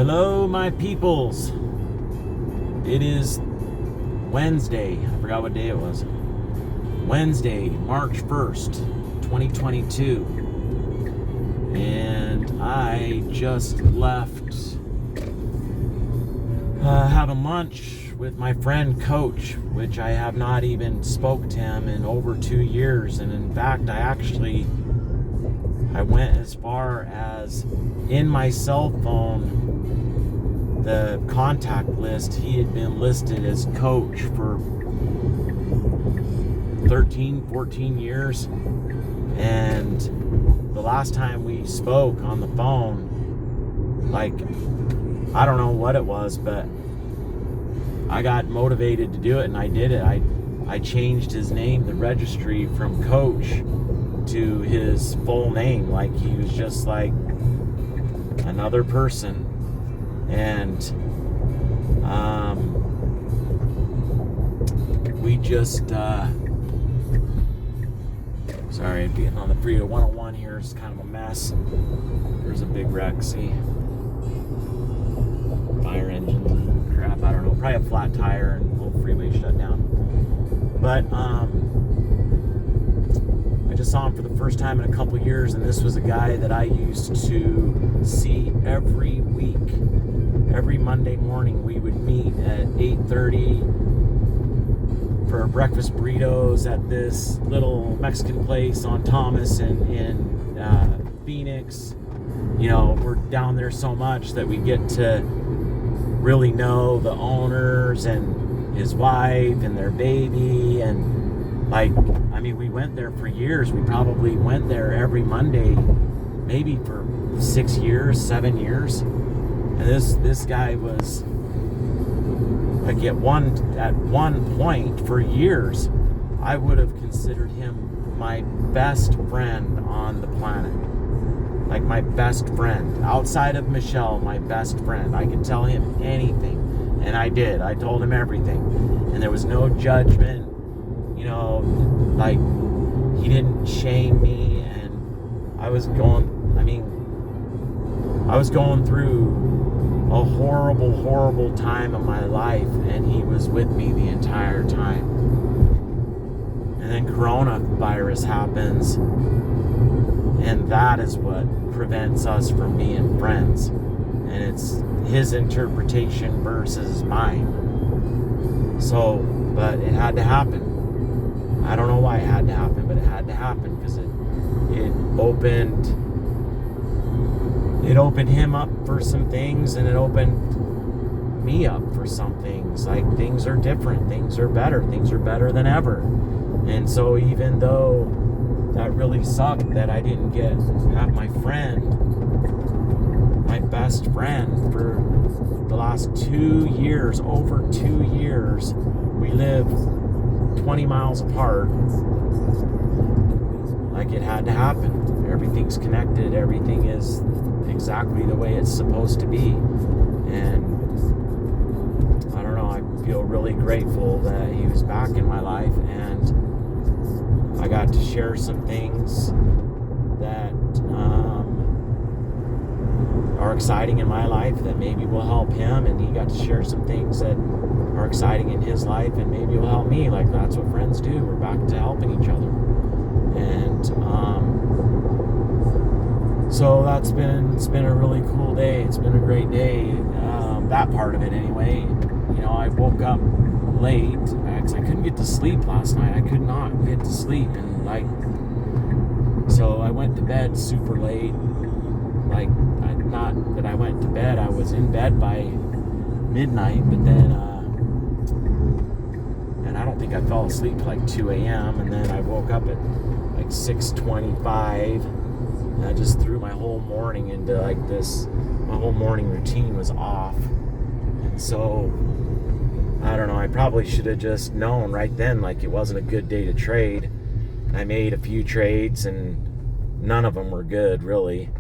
Hello, my peoples. It is Wednesday. I forgot what day it was. Wednesday, March 1st, 2022. And I just left having lunch with my friend Coach, which I have not even spoke to him in over 2 years. And in fact, I went as far as in my cell phone, the contact list, he had been listed as Coach for 13, 14 years. And the last time we spoke on the phone, like, I don't know what it was, but I got motivated to do it, and I did it. I changed his name, the registry, from Coach to his full name, like he was just like another person. And we just sorry, I'm getting on the Freeway 101 here. It's kind of a mess. There's a big wreck, see? Fire engine crap, I don't know, probably a flat tire and the whole freeway shut down. But I just saw him for the first time in a couple years, and this was a guy that I used to see every week. Every Monday morning we would meet at 8:30 for breakfast burritos at this little Mexican place on Thomas in Phoenix. You know, we're down there so much that we get to really know the owners and his wife and their baby, and like, I mean, we went there for years. We probably went there every Monday, maybe for 6 years, 7 years. And this guy was like, at one point for years, I would have considered him my best friend on the planet. Like, my best friend. Outside of Michelle, my best friend. I could tell him anything. And I did. I told him everything. And there was no judgment. You know, like, he didn't shame me. And I was going through a horrible, horrible time of my life. And he was with me the entire time. And then coronavirus happens. And that is what prevents us from being friends. And it's his interpretation versus mine. So, but it had to happen. I don't know why it had to happen, but it had to happen because it opened him up for some things, and it opened me up for some things. Like, things are different, things are better than ever. And so even though that really sucked that I didn't have my best friend for the last 2 years, over 2 years. We live 20 miles apart. Like, it had to happen. Everything's connected. Everything is exactly the way it's supposed to be. And I don't know, I feel really grateful that he was back in my life, and I got to share some things that are exciting in my life that maybe will help him, and he got to share some things that are exciting in his life and maybe will help me. Like, that's what friends do. We're back to helping each other. And so it's been a really cool day. It's been a great day. That part of it anyway. You know, I woke up late because I couldn't get to sleep last night. I could not get to sleep, and so I went to bed super late. Like, not that I went to bed, I was in bed by midnight, but then and I don't think I fell asleep till like 2 a.m. and then I woke up at like 6:25, and I just threw my whole morning into like this. My whole morning routine was off, and so I don't know, I probably should have just known right then, like, it wasn't a good day to trade. I made a few trades, and none of them were good, really.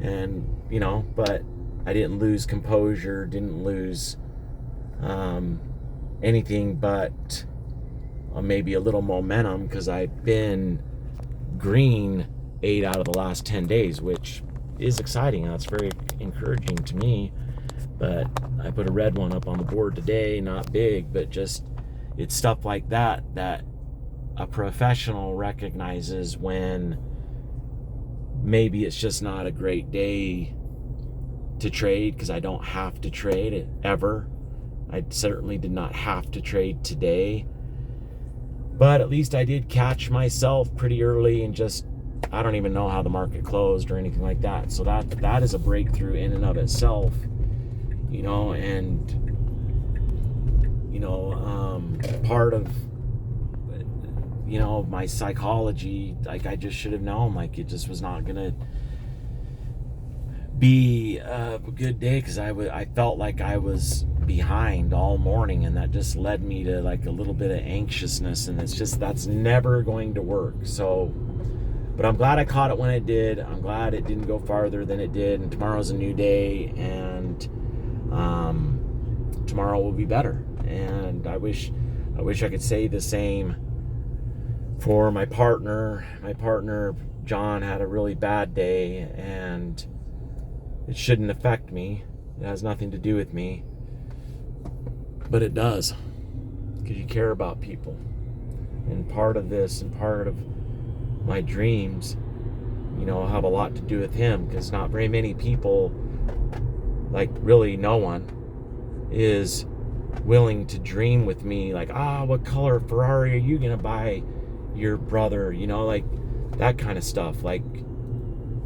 And, you know, but I didn't lose composure, didn't lose anything but maybe a little momentum, because I've been green 8 out of the last 10 days, which is exciting. That's very encouraging to me. But I put a red one up on the board today, not big, but just, it's stuff like that that a professional recognizes when maybe it's just not a great day to trade, because I don't have to trade it ever. I certainly did not have to trade today, but at least I did catch myself pretty early and just, I don't even know how the market closed or anything like that. So that is a breakthrough in and of itself, you know. And you know, part of, you know, my psychology, like, I just should have known, like, it just was not gonna be a good day, because I felt like I was behind all morning, and that just led me to like a little bit of anxiousness, and it's just, that's never going to work. So, but I'm glad I caught it when it did. I'm glad it didn't go farther than it did, and tomorrow's a new day, and tomorrow will be better. And I wish I could say the same for my partner. My partner John had a really bad day, and it shouldn't affect me. It has nothing to do with me, but it does, because you care about people. And part of this, and part of my dreams, you know, have a lot to do with him, because not very many people, like really no one, is willing to dream with me, like, what color Ferrari are you gonna buy your brother, you know, like that kind of stuff, like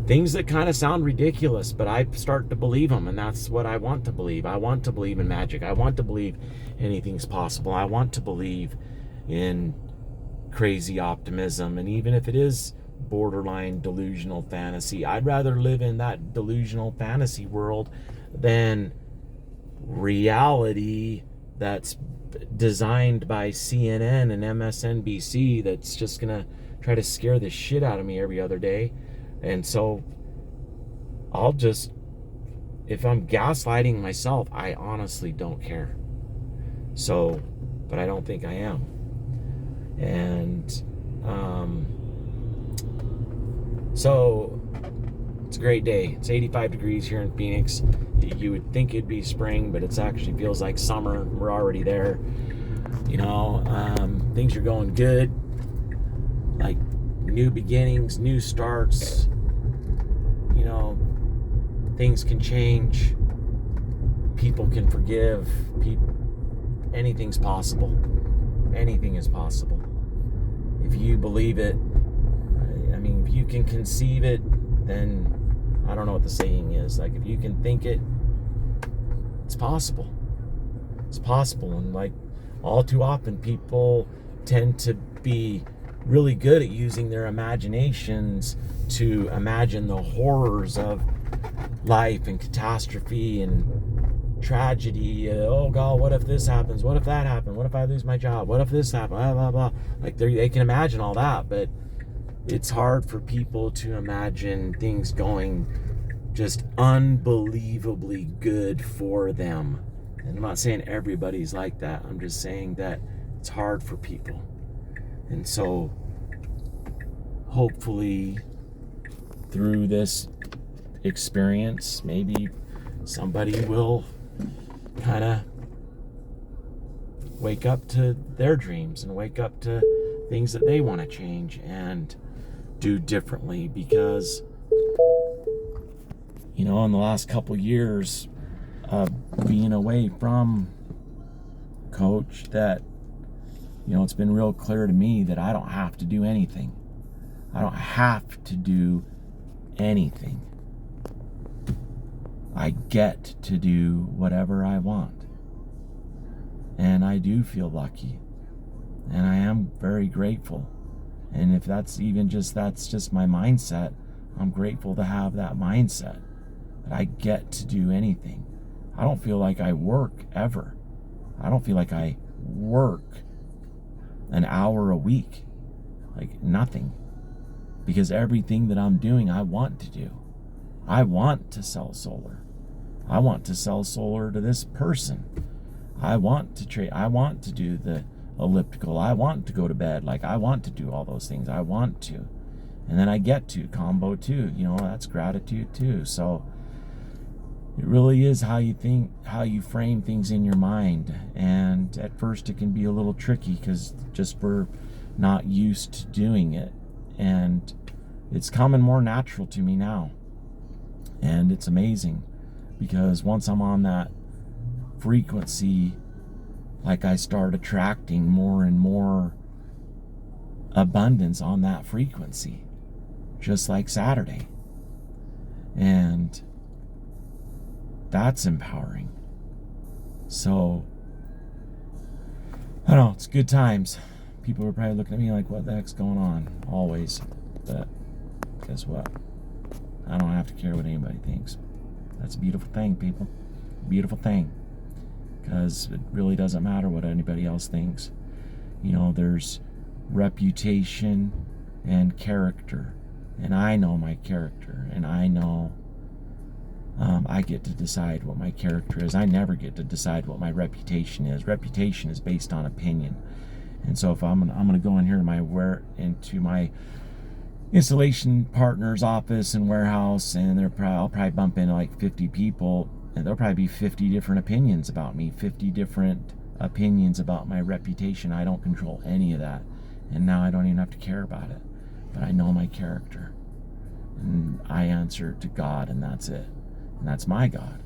things that kind of sound ridiculous, but I start to believe them, and that's what I want to believe. I want to believe in magic. I want to believe anything's possible. I want to believe in crazy optimism, and even if it is borderline delusional fantasy, I'd rather live in that delusional fantasy world than reality that's designed by CNN and MSNBC that's just gonna try to scare the shit out of me every other day. And so I'll just, if I'm gaslighting myself, I honestly don't care. So, but I don't think I am. And so it's a great day. It's 85 degrees here in Phoenix. You would think it'd be spring, but it actually feels like summer. We're already there. You know, things are going good. Like new beginnings, new starts. You know, things can change. People can forgive. Anything's possible. Anything is possible. If you believe it, I mean, if you can conceive it, then I don't know what the saying is. Like, if you can think it, it's possible. It's possible. And like all too often, people tend to be really good at using their imaginations to imagine the horrors of life and catastrophe and tragedy. Oh God, what if this happens? What if that happens? What if I lose my job? What if this happens? Blah, blah, blah. Like they can imagine all that, but it's hard for people to imagine things going just unbelievably good for them. And I'm not saying everybody's like that. I'm just saying that it's hard for people. And so hopefully through this experience, maybe somebody will kind of wake up to their dreams and wake up to things that they want to change and do differently. Because, you know, in the last couple years being away from Coach, that, you know, it's been real clear to me that I don't have to do anything. I don't have to do anything. I get to do whatever I want. And I do feel lucky. And I am very grateful. And if that's just my mindset, I'm grateful to have that mindset. That I get to do anything. I don't feel like I work ever. I don't feel like I work an hour a week. Like nothing. Because everything that I'm doing, I want to do. I want to sell solar. I want to sell solar to this person. I want to trade. I want to do the elliptical. I want to go to bed. Like, I want to do all those things. I want to. And then I get to combo too. You know, that's gratitude too. So it really is how you think, how you frame things in your mind. And at first it can be a little tricky because just we're not used to doing it. And it's coming more natural to me now. And it's amazing because once I'm on that frequency, like I start attracting more and more abundance on that frequency, just like Saturday. And that's empowering. So, I don't know, it's good times. People are probably looking at me like, what the heck's going on? Always. But guess what? I don't have to care what anybody thinks. That's a beautiful thing, people. Beautiful thing. Because it really doesn't matter what anybody else thinks. You know, there's reputation and character. And I know my character. And I know I get to decide what my character is. I never get to decide what my reputation is. Reputation is based on opinion. And so if I'm gonna go in here into my installation partner's office and warehouse, and I'll probably bump into like 50 people, and there'll probably be 50 different opinions about me, 50 different opinions about my reputation. I don't control any of that, and now I don't even have to care about it. But I know my character, and I answer to God, and that's it. And that's my God.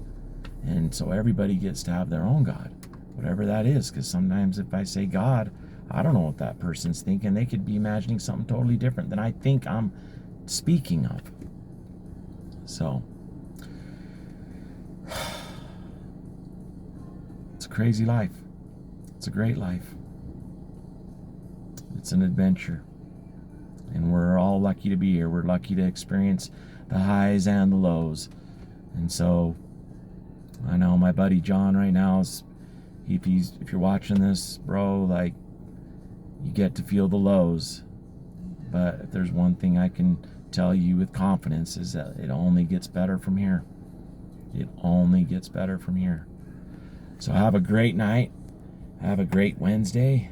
And so everybody gets to have their own God, whatever that is, because sometimes if I say God, I don't know what that person's thinking. They could be imagining something totally different than I think I'm speaking of. So, it's a crazy life. It's a great life. It's an adventure. And we're all lucky to be here. We're lucky to experience the highs and the lows. And so, I know my buddy John right now is, if you're watching this, bro, like, you get to feel the lows. But if there's one thing I can tell you with confidence, is that it only gets better from here. It only gets better from here. So have a great night. Have a great Wednesday.